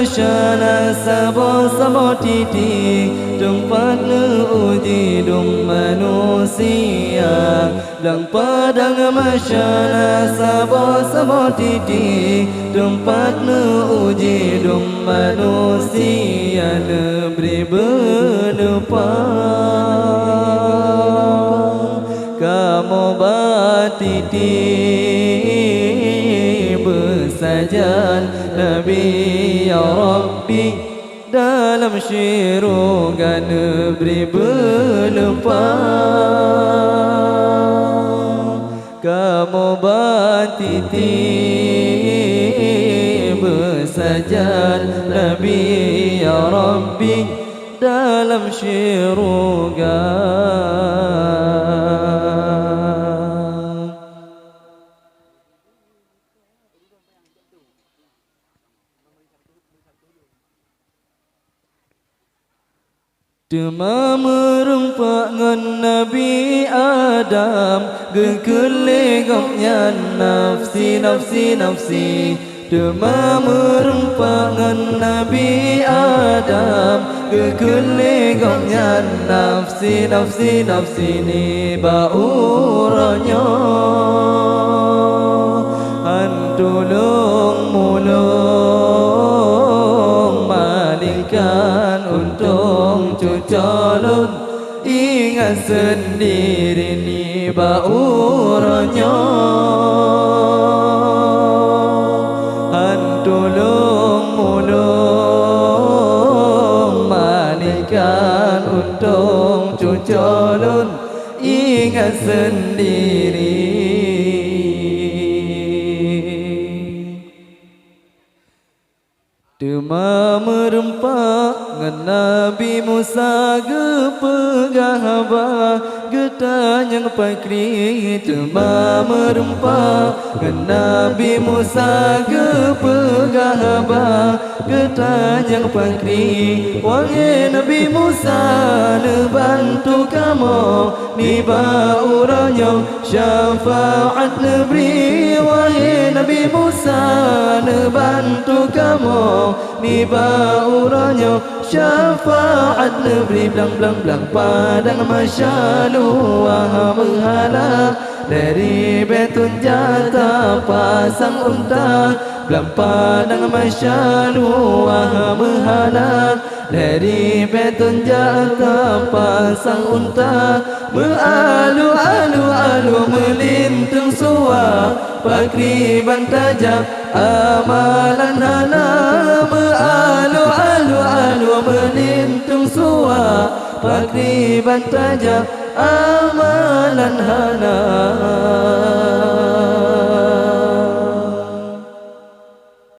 masyana sabo titik tempat uji dong manusia lang padang masyana sabo titik tempat uji dong manusia lebri belupa kamu batiti bersajan Nabi ya Rabbi dalam syurga negeri berlupa kamu batiti bersajan Nabi ya Rabbi dalam syurga. Dema merempak ngan Nabi Adam gekelegoknya nafsi nafsi nafsi Dema merempak ngan Nabi Adam gekelegoknya nafsi nafsi nafsi ni bauranya antulung mulung malingkan untung calon ingat sendiri ni bauranya antulung mulung manikan untung calon ingat sendiri. Dema merempak ngan Nabi Musa gepegahaba getanyang pakri Dema merempak ngan Nabi Musa gepegahaba getanyang pakri wahai Nabi Musa ne bantu kamu ni bauranya syafaat nebri wahai Nabi Musa ne bantu kamu ni bauranya syafaat nebri blang blang blang padang masyalu wah menghala dari betun jata pasang unta blang padang masyalu wah menghala dari betun jata pasang unta Alu melintung suah Pakriban tajam amalan hana Alu melintung suah Pakriban tajam amalan hana